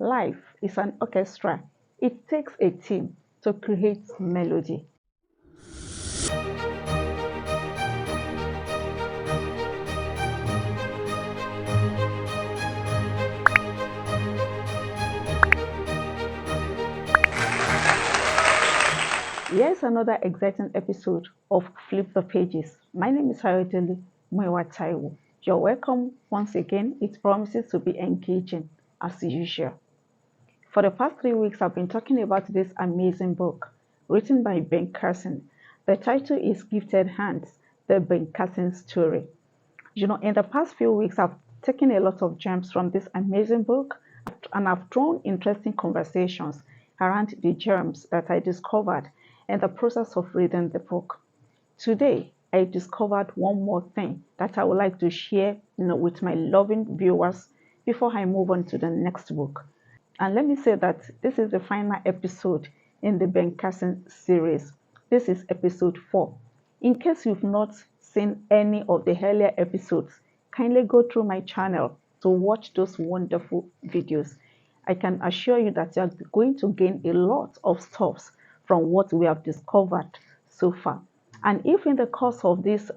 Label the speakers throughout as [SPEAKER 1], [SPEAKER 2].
[SPEAKER 1] Life is an orchestra. It takes a team to create melody. Here's another exciting episode of Flip the Pages. My name is Hayodele Muiwa. You're welcome once again. It promises to be engaging as usual. For the past 3 weeks, I've been talking about this amazing book written by Ben Carson. The title is Gifted Hands, the Ben Carson story. In the past few weeks, I've taken a lot of gems from this amazing book and I've drawn interesting conversations around the gems that I discovered in the process of reading the book. Today, I discovered one more thing that I would like to share with my loving viewers before I move on to the next book. And let me say that this is the final episode in the Ben Carson series. This is episode 4. In case you've not seen any of the earlier episodes, kindly go through my channel to watch those wonderful videos. I can assure you that you're going to gain a lot of stuff from what we have discovered so far. And if in the course of this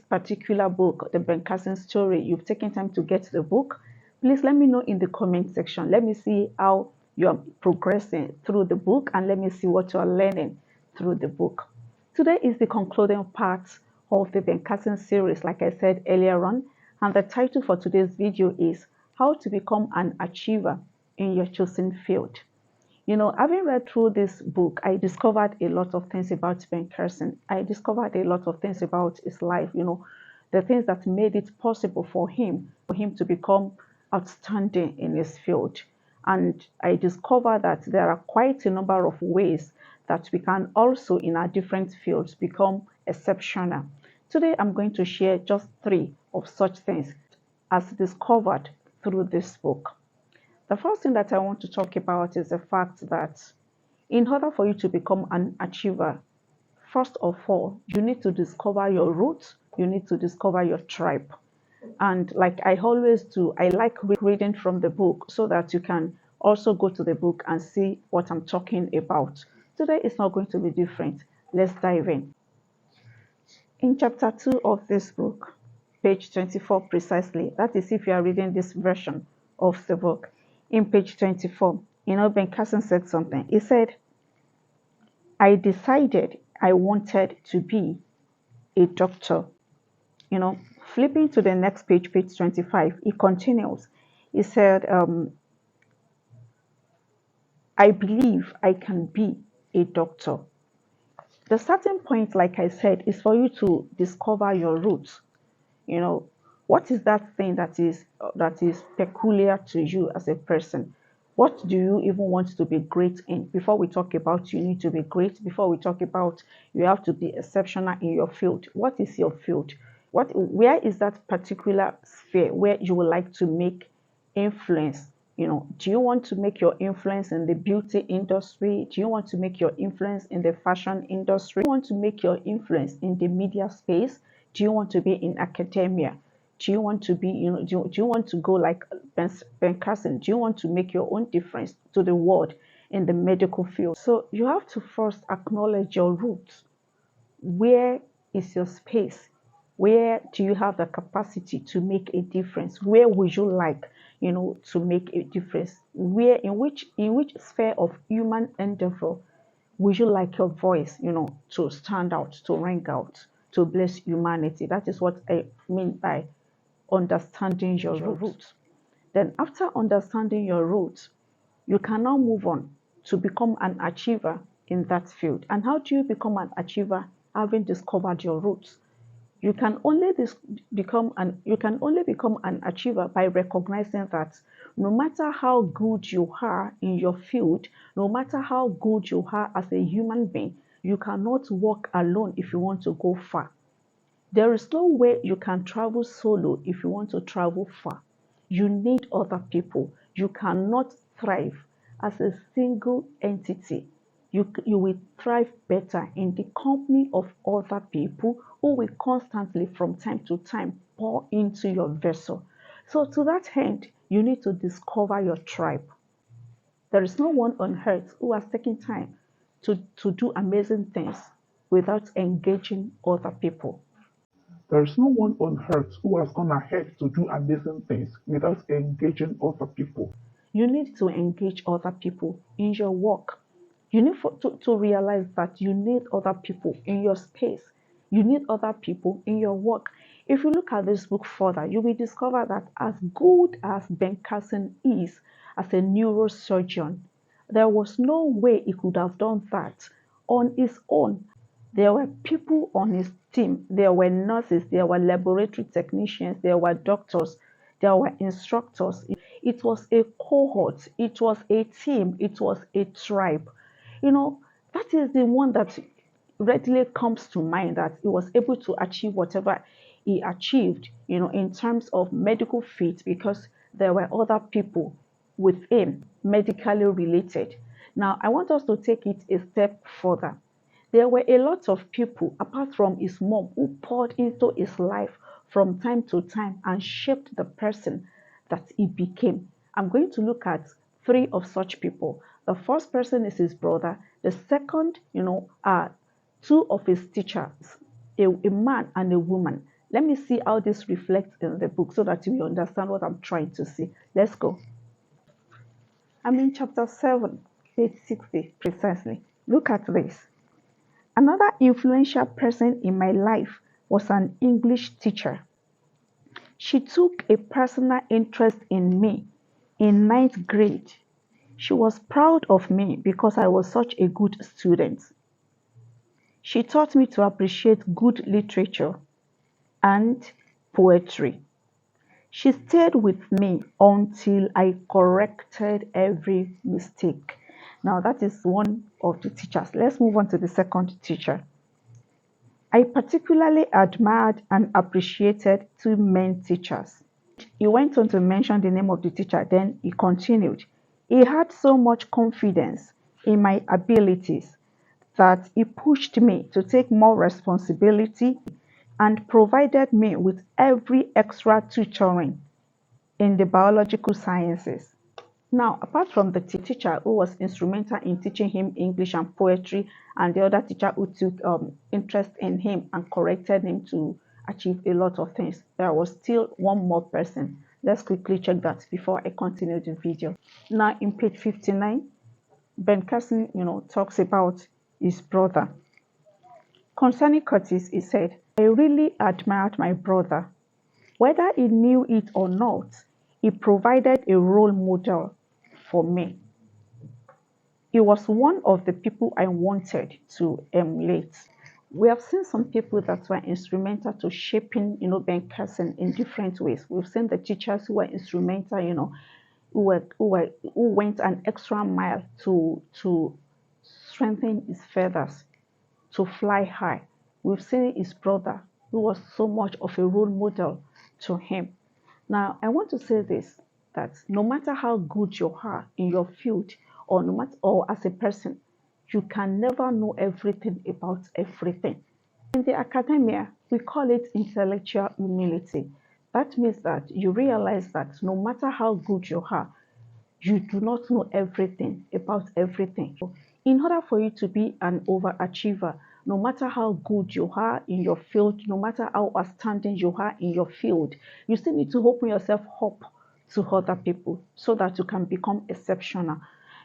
[SPEAKER 1] particular book, the Ben Carson story, you've taken time to get the book, please let me know in the comment section. Let me see how you're progressing through the book and let me see what you're learning through the book. Today is the concluding part of the Ben Carson series, like I said earlier on, and the title for today's video is How to Become an Achiever in Your Chosen Field. Having read through this book, I discovered a lot of things about Ben Carson. I discovered a lot of things about his life, the things that made it possible for him to become outstanding in his field. And I discovered that there are quite a number of ways that we can also, in our different fields, become exceptional. Today, I'm going to share just 3 of such things as discovered through this book. The first thing that I want to talk about is the fact that in order for you to become an achiever, first of all, you need to discover your roots, you need to discover your tribe. And like I always do, I like reading from the book so that you can also go to the book and see what I'm talking about. Today is not going to be different. Let's dive in. In chapter 2 of this book, page 24 precisely, that is if you are reading this version of the book, in page 24, Ben Carson said something. He said, I decided I wanted to be a doctor. Flipping to the next page, page 25, he continues. He said, I believe I can be a doctor. The starting point, like I said, is for you to discover your roots. What is that thing that is peculiar to you as a person? What do you even want to be great in? Before we talk about you need to be great, before we talk about you have to be exceptional in your field. What is your field? Where is that particular sphere where you would like to make influence? Do you want to make your influence in the beauty industry? Do you want to make your influence in the fashion industry? Do you want to make your influence in the media space? Do you want to be in academia? Do you want to be, do you want to go like Ben Carson? Do you want to make your own difference to the world in the medical field? So you have to first acknowledge your roots. Where is your space? Where do you have the capacity to make a difference? Where would you like, to make a difference? In which sphere of human endeavor would you like your voice, to stand out, to ring out, to bless humanity? That is what I mean by understanding your roots. Then after understanding your roots, you can now move on to become an achiever in that field. And how do you become an achiever having discovered your roots? You can only become an achiever by recognizing that no matter how good you are in your field, no matter how good you are as a human being, you cannot walk alone if you want to go far. There is no way you can travel solo if you want to travel far. You need other people. You cannot thrive as a single entity. You will thrive better in the company of other people who will constantly, from time to time, pour into your vessel. So to that end, you need to discover your tribe. There is no one on earth who has taken time to do amazing things without engaging other people.
[SPEAKER 2] There's no one on earth who has gone ahead to do amazing things without engaging other people.
[SPEAKER 1] You need to engage other people in your work. You need to realize that you need other people in your space. You need other people in your work. If you look at this book further, you will discover that as good as Ben Carson is as a neurosurgeon, there was no way he could have done that on his own. There were people on his team. There were nurses, there were laboratory technicians, there were doctors, there were instructors. It was a cohort, it was a team, it was a tribe. You know, that is the one that readily comes to mind, that he was able to achieve whatever he achieved, in terms of medical feat, because there were other people with him, medically related. Now, I want us to take it a step further. There were a lot of people, apart from his mom, who poured into his life from time to time and shaped the person that he became. I'm going to look at three of such people. The first person is his brother. The second, are two of his teachers, a man and a woman. Let me see how this reflects in the book so that you will understand what I'm trying to say. Let's go. I'm in chapter 7, page 60 precisely. Look at this. Another influential person in my life was an English teacher. She took a personal interest in me in ninth grade. She was proud of me because I was such a good student. She taught me to appreciate good literature and poetry. She stayed with me until I corrected every mistake. Now, that is one of the teachers. Let's move on to the second teacher. I particularly admired and appreciated two men teachers. He went on to mention the name of the teacher, then he continued. He had so much confidence in my abilities that he pushed me to take more responsibility and provided me with every extra tutoring in the biological sciences. Now, apart from the teacher who was instrumental in teaching him English and poetry, and the other teacher who took interest in him and corrected him to achieve a lot of things, there was still one more person. Let's quickly check that before I continue the video. Now, in page 59, Ben Carson, talks about his brother. Concerning Curtis, he said, I really admired my brother. Whether he knew it or not, he provided a role model for me. He was one of the people I wanted to emulate. We have seen some people that were instrumental to shaping, Ben Carson in different ways. We've seen the teachers who were instrumental, who went an extra mile to strengthen his feathers, to fly high. We've seen his brother, who was so much of a role model to him. Now, I want to say this, that no matter how good you are in your field, or no matter, or as a person, you can never know everything about everything. In the academia, we call it intellectual humility. That means that you realize that no matter how good you are, you do not know everything about everything. In order for you to be an overachiever, no matter how good you are in your field, no matter how outstanding you are in your field, you still need to open yourself up to other people so that you can become exceptional.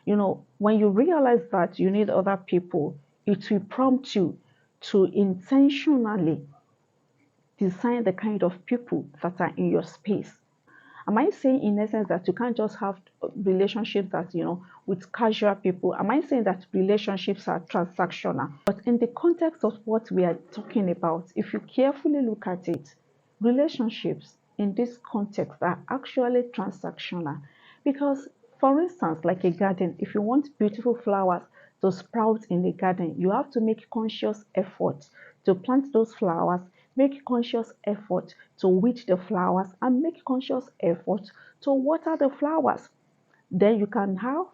[SPEAKER 1] When you realize that you need other people, it will prompt you to intentionally design the kind of people that are in your space. Am I saying in essence that you can't just have relationships that, with casual people? Am I saying that relationships are transactional? But in the context of what we are talking about, if you carefully look at it, relationships in this context are actually transactional. Because, for instance, like a garden, if you want beautiful flowers to sprout in the garden, you have to make conscious effort to plant those flowers, make conscious effort to weed the flowers, and make conscious effort to water the flowers. Then you can have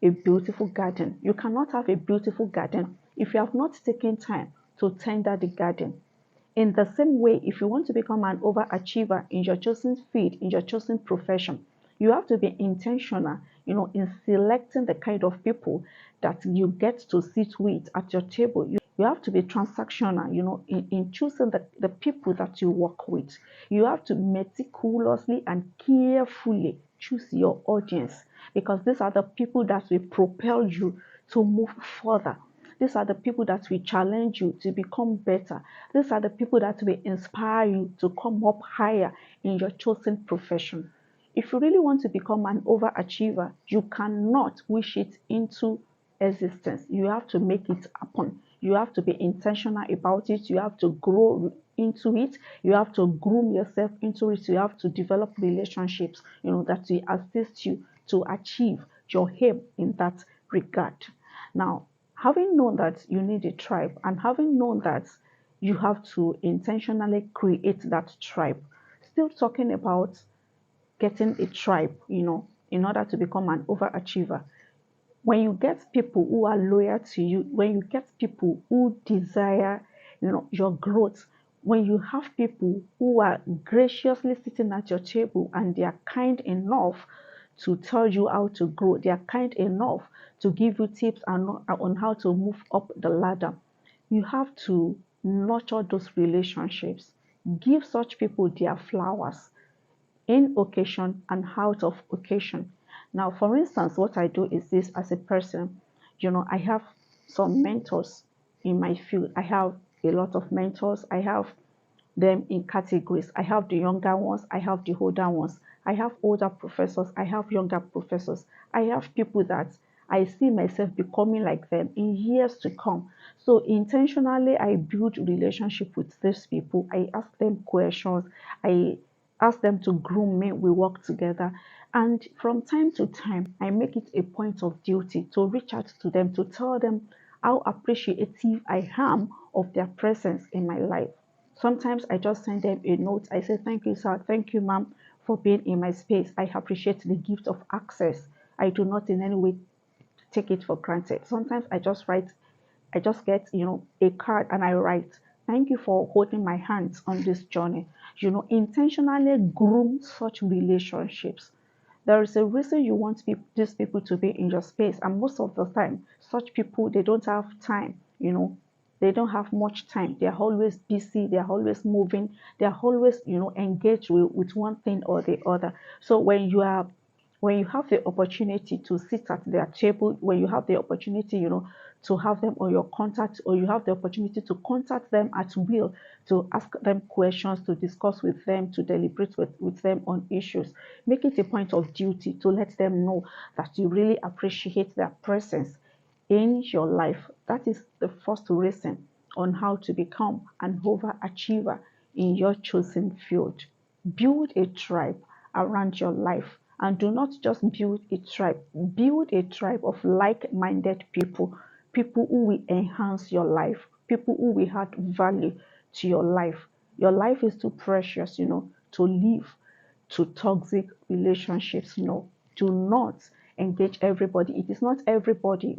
[SPEAKER 1] a beautiful garden. You cannot have a beautiful garden if you have not taken time to tender the garden. In the same way, if you want to become an overachiever in your chosen field, in your chosen profession, You have to be intentional, in selecting the kind of people that you get to sit with at your table. You have to be transactional, in choosing the people that you work with. You have to meticulously and carefully choose your audience, because these are the people that will propel you to move further. These are the people that will challenge you to become better. These are the people that will inspire you to come up higher in your chosen profession. If you really want to become an overachiever, you cannot wish it into existence. You have to make it happen. You have to be intentional about it. You have to grow into it. You have to groom yourself into it. You have to develop relationships, that will assist you to achieve your aim in that regard. Now, having known that you need a tribe, and having known that you have to intentionally create that tribe, still talking about getting a tribe, in order to become an overachiever. When you get people who are loyal to you, when you get people who desire, your growth, when you have people who are graciously sitting at your table and they are kind enough to tell you how to grow, they are kind enough to give you tips on how to move up the ladder, you have to nurture those relationships. Give such people their flowers in occasion and out of occasion. Now, for instance, what I do is this: as a person, I have some mentors in my field. I have a lot of mentors. I have them in categories. I have the younger ones, I have the older ones. I have older professors, I have younger professors. I have people that I see myself becoming like them in years to come. So intentionally, I build relationship with these people. I ask them questions. I ask them to groom me. We work together. And from time to time, I make it a point of duty to reach out to them, to tell them how appreciative I am of their presence in my life. Sometimes I just send them a note. I say, "Thank you, sir. Thank you, ma'am, for being in my space. I appreciate the gift of access. I do not in any way take it for granted." Sometimes I just get, a card and I write, "Thank you for holding my hands on this journey." Intentionally groom such relationships. There is a reason you want these people to be in your space, and most of the time, such people, they don't have time. They don't have much time. They are always busy. They are always moving. They are always, engaged with one thing or the other. So when you have the opportunity to sit at their table, when you have the opportunity, to have them on your contact, or you have the opportunity to contact them at will, to ask them questions, to discuss with them, to deliberate with them on issues, make it a point of duty to let them know that you really appreciate their presence in your life. That is the first reason on how to become an overachiever in your chosen field. Build a tribe around your life, and do not just build a tribe of like-minded people, people who will enhance your life, people who will add value to your life. Your life is too precious, to live to toxic relationships. No, do not engage everybody. It is not everybody,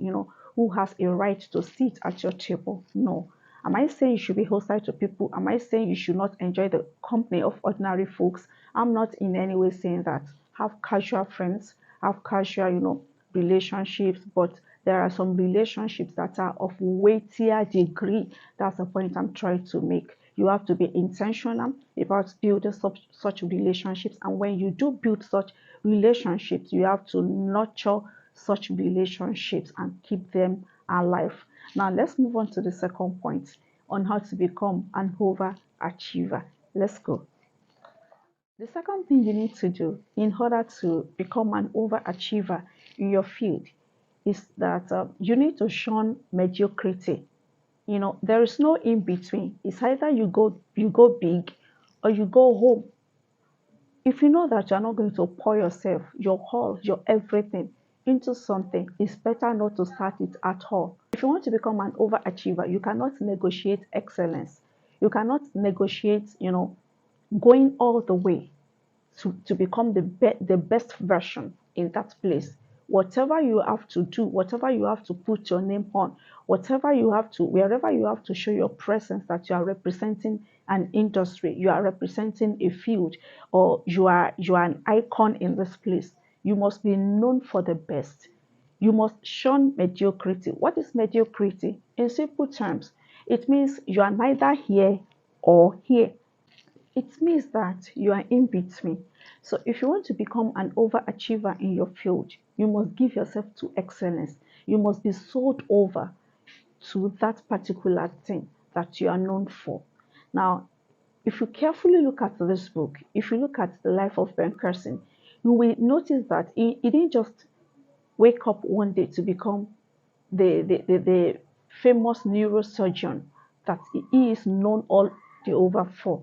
[SPEAKER 1] who has a right to sit at your table. No. Am I saying you should be hostile to people? Am I saying you should not enjoy the company of ordinary folks? I'm not in any way saying that. Have casual friends, have casual, relationships, but there are some relationships that are of weightier degree. That's the point I'm trying to make. You have to be intentional about building such relationships, and when you do build such relationships, you have to nurture such relationships and keep them alive. Now let's move on to the second point on how to become an overachiever. Let's go. The second thing you need to do in order to become an overachiever in your field is that you need to shun mediocrity. There is no in between. It's either you go big or you go home. If you know that you're not going to pour yourself, your whole, your everything into something, it's better not to start it at all. If you want to become an overachiever, you cannot negotiate excellence. You cannot negotiate, going all the way to become the best version in that place Whatever you have to do, whatever you have to put your name on, whatever you have to, wherever you have to show your presence that you are representing an industry, you are representing a field, or you are an icon in this place, you must be known for the best. You must shun mediocrity. What is mediocrity? In simple terms, it means you are neither here or here. It means that you are in between. So if you want to become an overachiever in your field, you must give yourself to excellence. You must be sold over to that particular thing that you are known for. Now, if you carefully look at this book, if you look at the life of Ben Carson, you will notice that he didn't just wake up one day to become the famous neurosurgeon that he is known all the over for.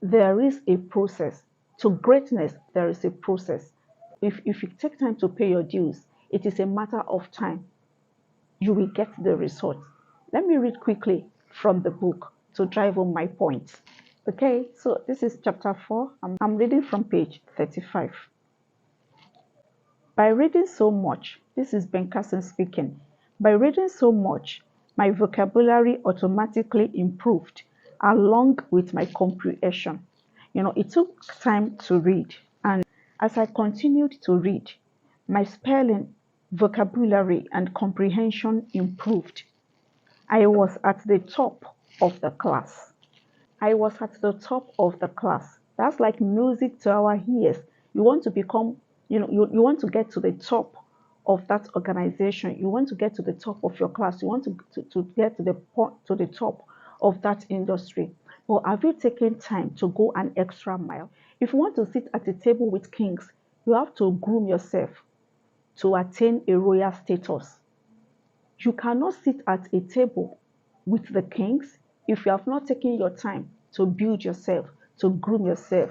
[SPEAKER 1] There is a process. To greatness, there is a process. If you take time to pay your dues, it is a matter of time. You will get the result. Let me read quickly from the book to drive home my points. Okay, so this is chapter 4. I'm reading from page 35. By reading so much, this is Ben Carson speaking. By reading so much, my vocabulary automatically improved along with my comprehension. It took time to read, and as I continued to read, my spelling, vocabulary, and comprehension improved. I was at the top of the class. I was at the top of the class. That's like music to our ears. You want to become, you want to get to the top of that organization. You want to get to the top of your class. You want to get to the top of that industry. But have you taken time to go an extra mile? If you want to sit at a table with kings, you have to groom yourself to attain a royal status. You cannot sit at a table with the kings if you have not taken your time to build yourself, to groom yourself.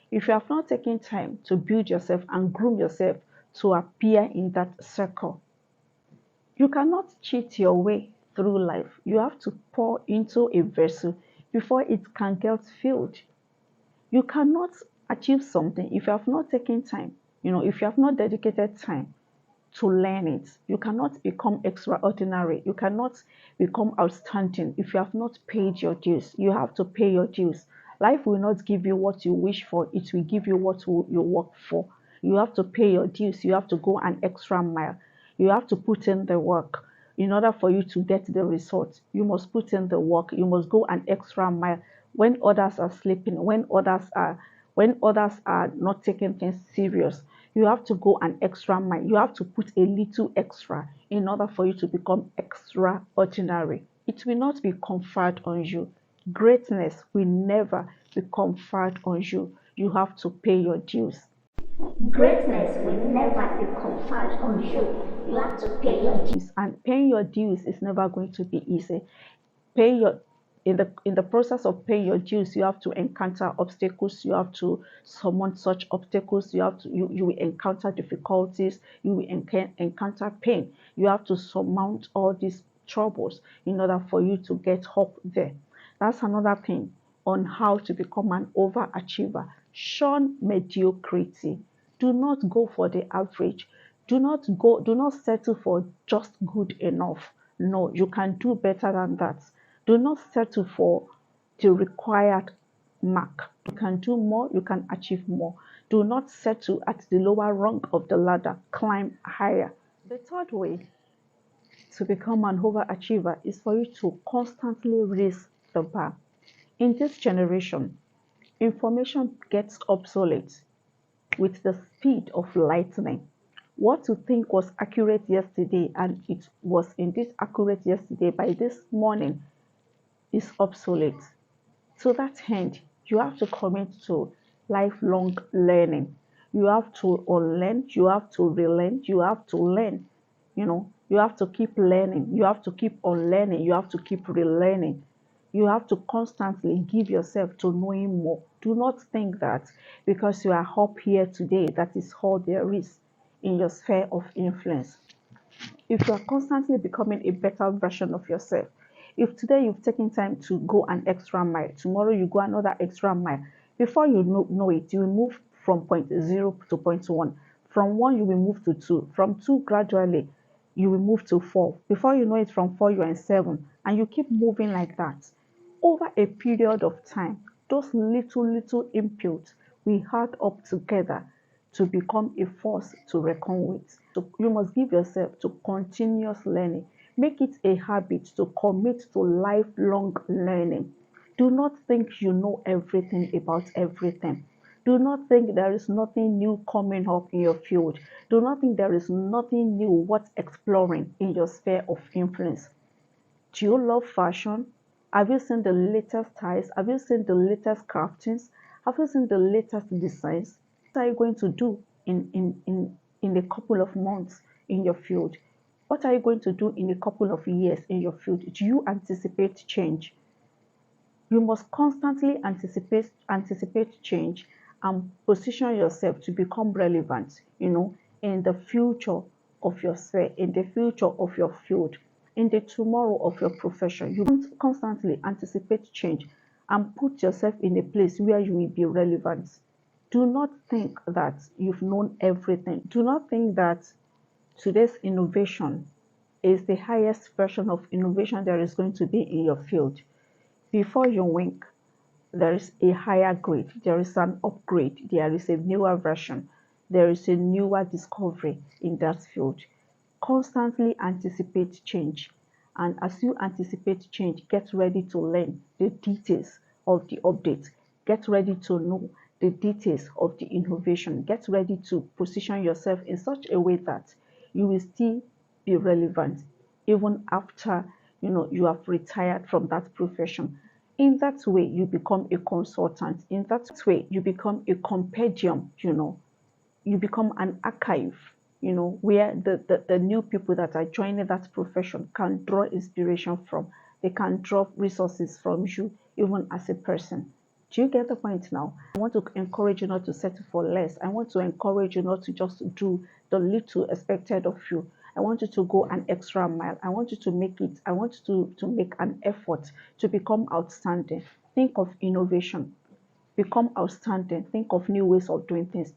[SPEAKER 1] If you have not taken time to build yourself and groom yourself to appear in that circle, you cannot cheat your way through life. You have to pour into a vessel before it can get filled. You cannot achieve something if you have not taken time, if you have not dedicated time to learn it. You cannot become extraordinary. You cannot become outstanding if you have not paid your dues. You have to pay your dues. Life will not give you what you wish for, it will give you what you work for. You have to pay your dues. You have to go an extra mile. You have to put in the work. In order for you to get the result, you must put in the work. You must go an extra mile when others are sleeping, when others are not taking things serious. You have to go an extra mile. You have to put a little extra in order for you to become extraordinary. It will not be conferred on you. Greatness will never be conferred on you. You have to pay your dues.
[SPEAKER 3] Greatness will never be conferred on you. You have to pay your dues.
[SPEAKER 1] And paying your dues is never going to be easy. Pay your in the process of paying your dues, you have to encounter obstacles. You have to summon such obstacles. You will encounter difficulties. You will encounter pain. You have to surmount all these troubles in order for you to get up there. That's another thing on how to become an overachiever. Shun mediocrity. Do not go for the average. Do not settle for just good enough. No, you can do better than that. Do not settle for the required mark. You can do more, you can achieve more. Do not settle at the lower rung of the ladder. Climb higher. The third way to become an overachiever is for you to constantly raise the bar. In this generation, information gets obsolete with the speed of lightning. What you think was accurate yesterday and it was indeed accurate yesterday, by this morning is obsolete. To that end, you have to commit to lifelong learning. You have to unlearn, you have to relearn, you have to learn. You have to keep learning, you have to keep unlearning, you have to keep relearning. You have to constantly give yourself to knowing more. Do not think that because you are up here today, that is all there is in your sphere of influence. If you are constantly becoming a better version of yourself, if today you've taken time to go an extra mile, tomorrow you go another extra mile, before you know it, you will move from point 0 to point 1, From 1, you will move to 2. From 2, gradually, you will move to 4. Before you know it, from 4, you're in 7. And you keep moving like that. Over a period of time, those little inputs will add up together to become a force to reckon with. So you must give yourself to continuous learning. Make it a habit to commit to lifelong learning. Do not think you know everything about everything. Do not think there is nothing new coming up in your field. Do not think there is nothing new worth exploring in your sphere of influence. Do you love fashion? Have you seen the latest styles? Have you seen the latest craftings? Have you seen the latest designs? What are you going to do in a couple of months in your field? What are you going to do in a couple of years in your field? Do you anticipate change? You must constantly anticipate change and position yourself to become relevant, in the future of your sphere, in the future of your field, in the tomorrow of your profession. You must constantly anticipate change and put yourself in a place where you will be relevant. Do not think that you've known everything. Do not think that today's innovation is the highest version of innovation there is going to be in your field. Before you wink, there is a higher grade, there is an upgrade, there is a newer version, there is a newer discovery in that field. Constantly anticipate change. And as you anticipate change, get ready to learn the details of the update. Get ready to know the details of the innovation. Get ready to position yourself in such a way that you will still be relevant even after you have retired from that profession. In that way, you become a consultant. In that way, you become a compendium, you become an archive, where the new people that are joining that profession can draw inspiration from. They can draw resources from you, even as a person. Do you get the point now? I want to encourage you not to settle for less. I want to encourage you not to just do the little expected of you. I want you to go an extra mile. I want you to make it. I want you to make an effort to become outstanding. Think of innovation. Become outstanding. Think of new ways of doing things.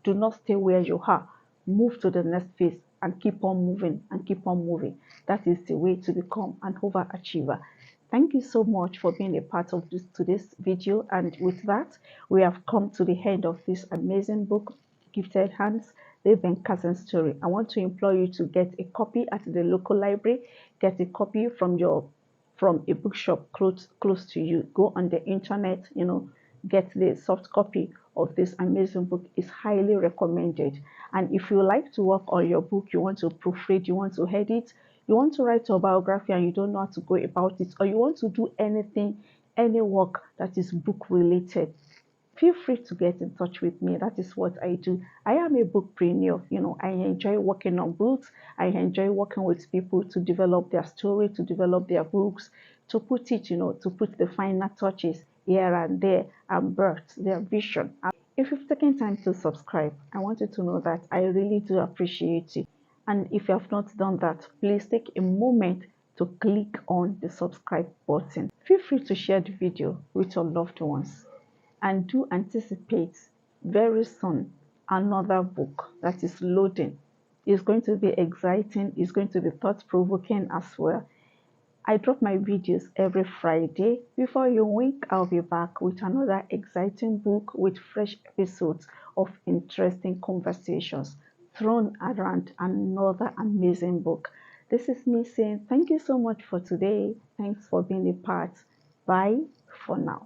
[SPEAKER 1] Do not stay where you are. Move to the next phase and keep on moving and keep on moving. That is the way to become an overachiever. Thank you so much for being a part of today's video. And with that, we have come to the end of this amazing book, Gifted Hands, the Ben Carson story. I want to implore you to get a copy at the local library. Get a copy from a bookshop close to you. Go on the internet, get the soft copy of this amazing book. Is highly recommended. And if you like to work on your book, you want to proofread, you want to edit, you want to write your biography and you don't know how to go about it, or you want to do any work that is book related, feel free to get in touch with me. That is what I do. I am a bookpreneur. I enjoy working on books. I enjoy working with people to develop their story, to develop their books, to put it, to put the finer touches here and there and birth their vision. If you've taken time to subscribe, I want you to know that I really do appreciate it. And if you have not done that, please take a moment to click on the subscribe button. Feel free to share the video with your loved ones. And do anticipate very soon another book that is loading. It's going to be exciting. It's going to be thought-provoking as well. I drop my videos every Friday. Before you wink, I'll be back with another exciting book with fresh episodes of interesting conversations thrown around another amazing book. This is me saying thank you so much for today. Thanks for being a part. Bye for now.